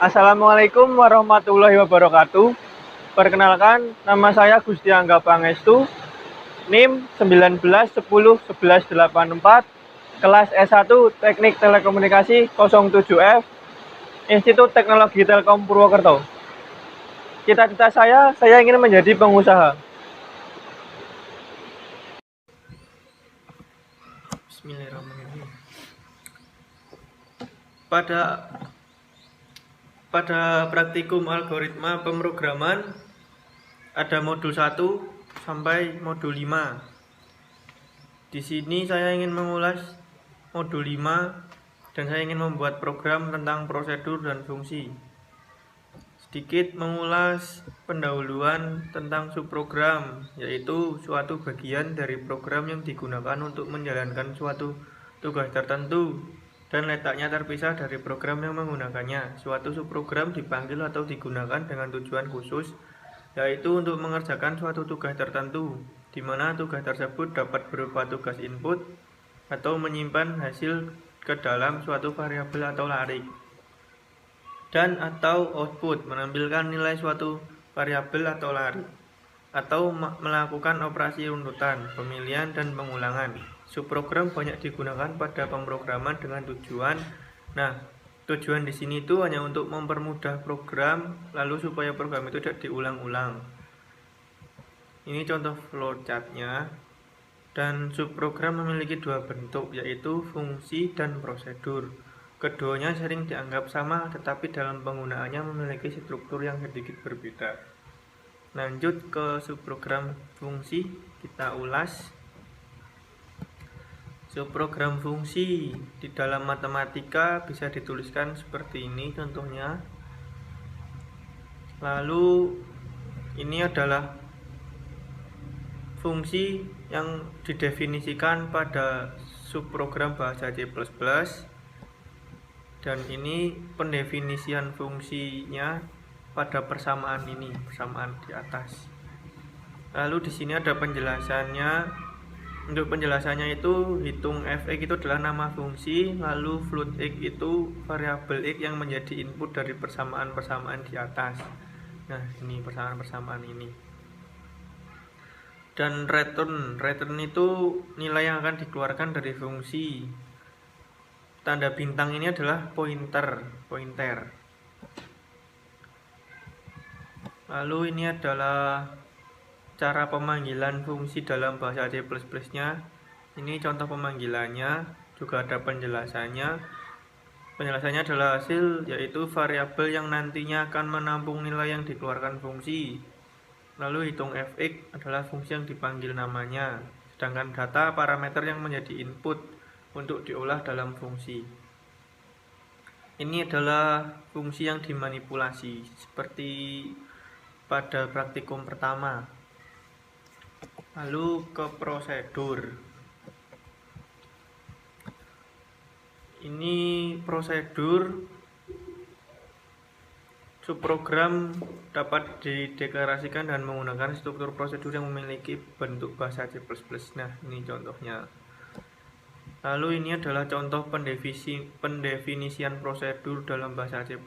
Assalamualaikum warahmatullahi wabarakatuh. Perkenalkan, nama saya Gusti Angga Pangestu, NIM 19101184, kelas S1 Teknik Telekomunikasi 07F, Institut Teknologi Telkom Purwokerto. Cita-cita saya ingin menjadi pengusaha. Bismillahirrahmanirrahim. Pada praktikum algoritma pemrograman ada modul 1 sampai modul 5. Di sini saya ingin mengulas modul 5 dan saya ingin membuat program tentang prosedur dan fungsi. Sedikit mengulas pendahuluan tentang subprogram, yaitu suatu bagian dari program yang digunakan untuk menjalankan suatu tugas tertentu dan letaknya terpisah dari program yang menggunakannya. Suatu subprogram dipanggil atau digunakan dengan tujuan khusus, yaitu untuk mengerjakan suatu tugas tertentu, di mana tugas tersebut dapat berupa tugas input atau menyimpan hasil ke dalam suatu variabel atau larik, dan atau output menampilkan nilai suatu variabel atau larik, atau melakukan operasi runtutan, pemilihan, dan pengulangan. Subprogram banyak digunakan pada pemrograman dengan tujuan. Tujuan di sini itu hanya untuk mempermudah program, lalu supaya program itu tidak diulang-ulang. Ini contoh flowchartnya. Dan subprogram memiliki dua bentuk, yaitu fungsi dan prosedur. Keduanya sering dianggap sama, tetapi dalam penggunaannya memiliki struktur yang sedikit berbeda. Lanjut ke subprogram fungsi, kita ulas. Subprogram fungsi di dalam matematika bisa dituliskan seperti ini contohnya. Lalu ini adalah fungsi yang didefinisikan pada subprogram bahasa C++, dan ini pendefinisian fungsinya pada persamaan ini, persamaan di atas. Lalu di sini ada penjelasannya. Untuk penjelasannya itu, hitung fx itu adalah nama fungsi, lalu float x itu variabel x yang menjadi input dari persamaan-persamaan di atas. Nah, ini persamaan-persamaan ini. Dan return itu nilai yang akan dikeluarkan dari fungsi. Tanda bintang ini adalah pointer. Lalu ini adalah cara pemanggilan fungsi dalam bahasa C++-nya. Ini contoh pemanggilannya, juga ada penjelasannya. Penjelasannya adalah hasil, yaitu variabel yang nantinya akan menampung nilai yang dikeluarkan fungsi. Lalu hitung fx adalah fungsi yang dipanggil namanya, sedangkan data parameter yang menjadi input untuk diolah dalam fungsi. Ini adalah fungsi yang dimanipulasi, seperti pada praktikum pertama. Lalu ke prosedur. Ini prosedur subprogram dapat dideklarasikan dan menggunakan struktur prosedur yang memiliki bentuk bahasa C++. Nah, ini contohnya. Lalu ini adalah contoh pendefinisian prosedur dalam bahasa C++.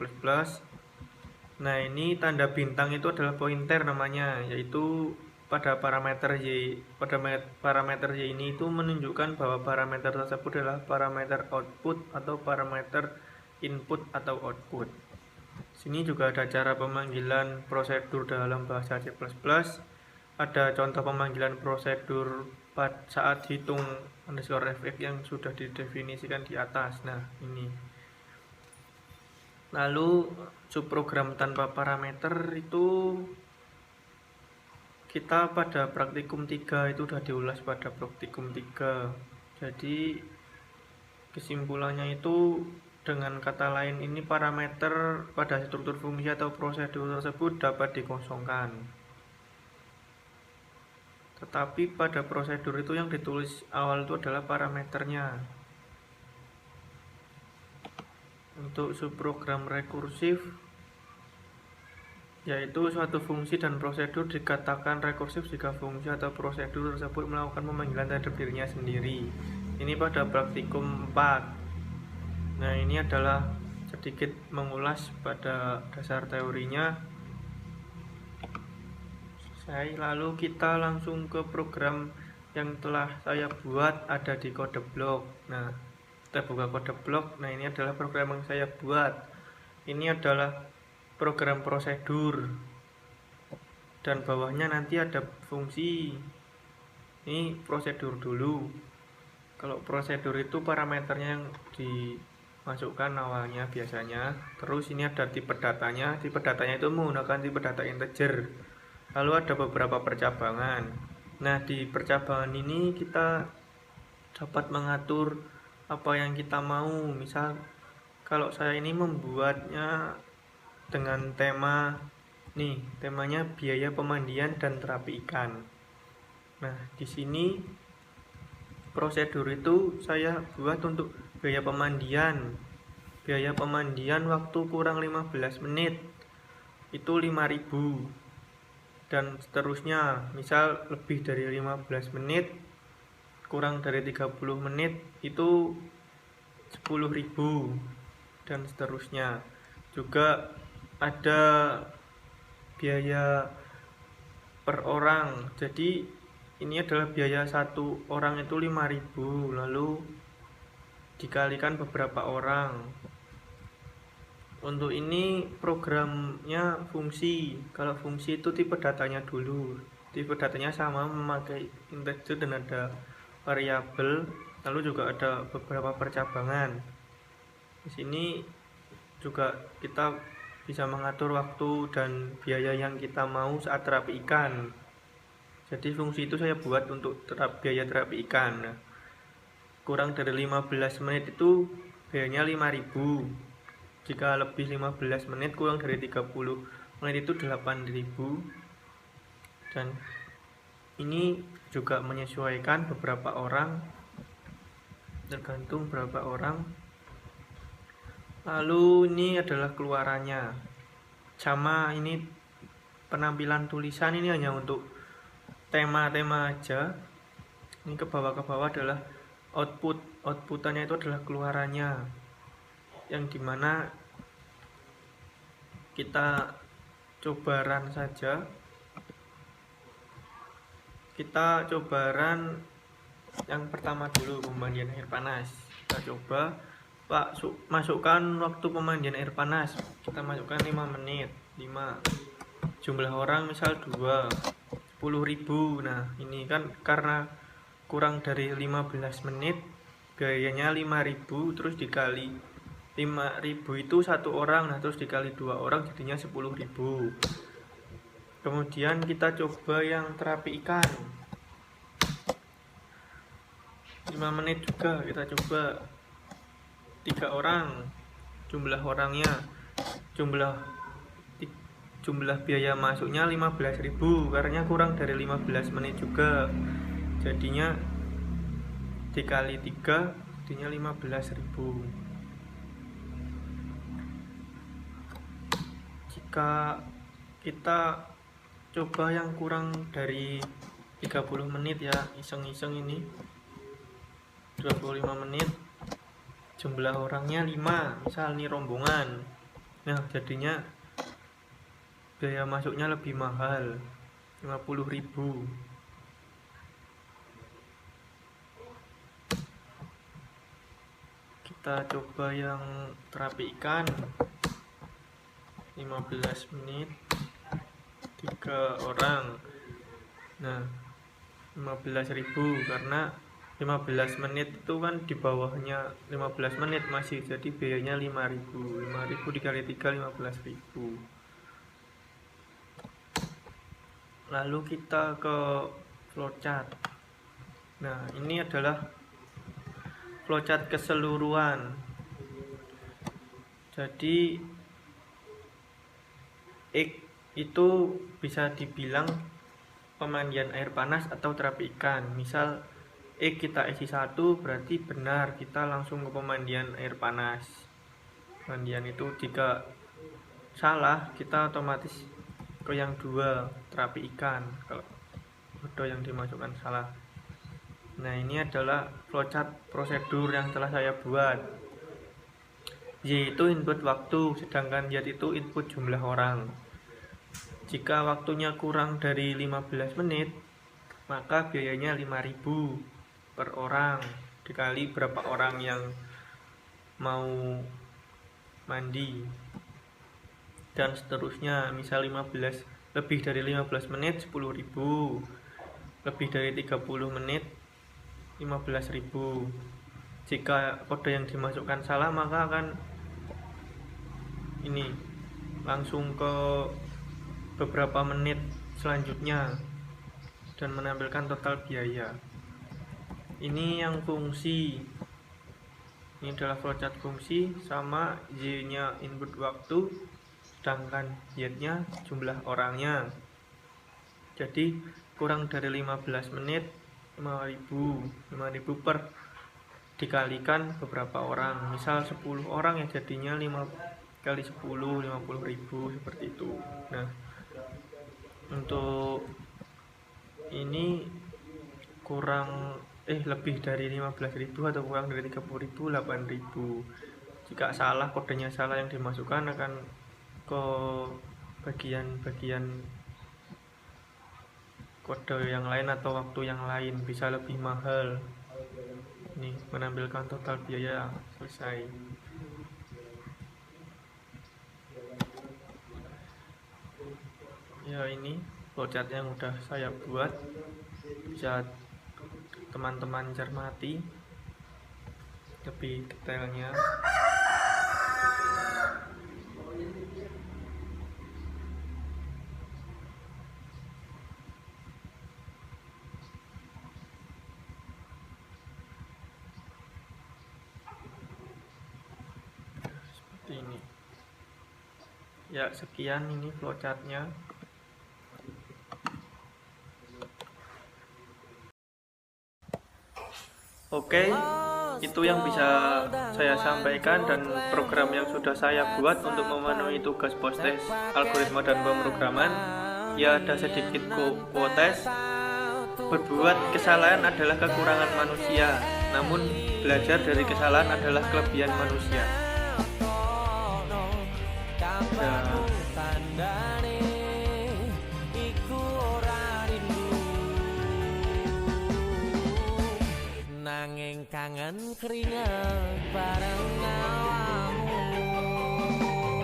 Nah, ini tanda bintang itu adalah pointer namanya, yaitu pada parameter y. Pada parameter y ini itu menunjukkan bahwa parameter tersebut adalah parameter output atau parameter input atau output. Sini juga ada cara pemanggilan prosedur dalam bahasa C++. Ada contoh pemanggilan prosedur saat hitung underscore fx yang sudah didefinisikan di atas. Nah, ini. Lalu subprogram tanpa parameter itu kita pada praktikum 3 itu sudah diulas pada praktikum 3. Jadi kesimpulannya itu, dengan kata lain, ini parameter pada struktur fungsi atau prosedur tersebut dapat dikosongkan. Tetapi pada prosedur itu yang ditulis awal itu adalah parameternya. Untuk subprogram rekursif, yaitu suatu fungsi dan prosedur dikatakan rekursif jika fungsi atau prosedur tersebut melakukan pemanggilan terhadap dirinya sendiri. Ini pada praktikum 4. Nah, ini adalah sedikit mengulas pada dasar teorinya. Lalu kita langsung ke program yang telah saya buat, ada di kode blok. Nah, kita buka kode blok. Nah, ini adalah program yang saya buat. Ini adalah program prosedur, dan bawahnya nanti ada fungsi. Ini prosedur dulu. Kalau prosedur itu parameternya yang dimasukkan awalnya biasanya. Terus ini ada tipe datanya. Tipe datanya itu menggunakan tipe data integer. Lalu ada beberapa percabangan. Nah, di percabangan ini kita dapat mengatur apa yang kita mau. Misal kalau saya ini membuatnya dengan tema nih, temanya biaya pemandian dan terapi ikan. Nah, di sini prosedur itu saya buat untuk biaya pemandian. Biaya pemandian waktu kurang 15 menit itu 5.000. Dan seterusnya, misal lebih dari 15 menit kurang dari 30 menit itu 10.000, dan seterusnya. Juga ada biaya per orang. Jadi ini adalah biaya satu orang itu 5.000, lalu dikalikan beberapa orang. Untuk ini programnya fungsi. Kalau fungsi itu tipe datanya dulu. Tipe datanya sama, memakai integer dan ada variabel, lalu juga ada beberapa percabangan. Di sini juga kita bisa mengatur waktu dan biaya yang kita mau saat terapi ikan. Jadi fungsi itu saya buat untuk biaya terapi ikan. Nah, kurang dari 15 menit itu biayanya 5.000. Jika lebih 15 menit kurang dari 30 menit itu 8.000. Dan ini juga menyesuaikan beberapa orang, tergantung berapa orang. Lalu ini adalah keluarannya. Sama ini penampilan tulisan ini hanya untuk tema-tema aja. Ini ke bawah adalah outputannya itu adalah keluarannya, yang dimana kita coba run saja. Kita coba run yang pertama dulu, pemandian air panas. Kita coba masukkan waktu pemandian air panas. Kita masukkan 5 menit. 5. Jumlah orang misal 2, 10.000. Nah, ini kan karena kurang dari 15 menit biayanya 5.000, terus dikali 5.000 itu satu orang. Nah, terus dikali 2 orang jadinya 10.000. Kemudian kita coba yang terapi ikan, 5 menit juga. Kita coba 3 orang. Jumlah orangnya, jumlah biaya masuknya 15.000 karena kurang dari 15 menit juga. Jadinya dikali 3 jadinya 15.000. Jika kita coba yang kurang dari 30 menit ya, iseng-iseng ini 25 menit, jumlah orangnya 5, misal ini rombongan. Nah, jadinya biaya masuknya lebih mahal, 50.000. Kita coba yang terapi ikan, 15 menit 3 orang. Nah, 15.000 karena 15 menit itu kan di bawahnya 15 menit masih, jadi biayanya 5.000. 5.000 dikali 3 15.000. Lalu kita ke flowchart. Nah, ini adalah flowchart keseluruhan. Jadi X itu bisa dibilang pemandian air panas atau terapi ikan. Misal X kita isi 1, berarti benar kita langsung ke pemandian air panas. Pemandian itu jika salah kita otomatis ke yang 2, terapi ikan, kalau kode yang dimasukkan salah. Nah, ini adalah flowchart prosedur yang telah saya buat. Y itu input waktu, sedangkan Z itu input jumlah orang. Jika waktunya kurang dari 15 menit, maka biayanya 5.000 per orang dikali berapa orang yang mau mandi, dan seterusnya. Misal lebih dari 15 menit 10.000, lebih dari 30 menit 15.000. Jika kode yang dimasukkan salah, maka akan ini langsung ke beberapa menit selanjutnya dan menampilkan total biaya. Ini yang fungsi. Ini adalah flowchart fungsi, sama Y-nya input waktu, sedangkan Y-nya jumlah orangnya. Jadi kurang dari 15 menit 5.000 per dikalikan beberapa orang. Misal 10 orang ya jadinya 5 kali 10 50.000 seperti itu. Nah, untuk ini lebih dari 15.000 atau kurang dari 30.000 8.000. Jika salah, kodenya salah yang dimasukkan, akan ke bagian-bagian kode yang lain atau waktu yang lain, bisa lebih mahal. Ini menampilkan total biaya selesai. Ya, ini flowchart yang udah saya buat, bisa teman-teman cermati lebih detailnya. Seperti ini. Ya, sekian ini flowchartnya. Oke, itu yang bisa saya sampaikan, dan program yang sudah saya buat untuk memenuhi tugas post-test algoritma dan pemrograman. Ya, ada sedikit quotes. Berbuat kesalahan adalah kekurangan manusia, namun belajar dari kesalahan adalah kelebihan manusia. Nanging kangen keringet bareng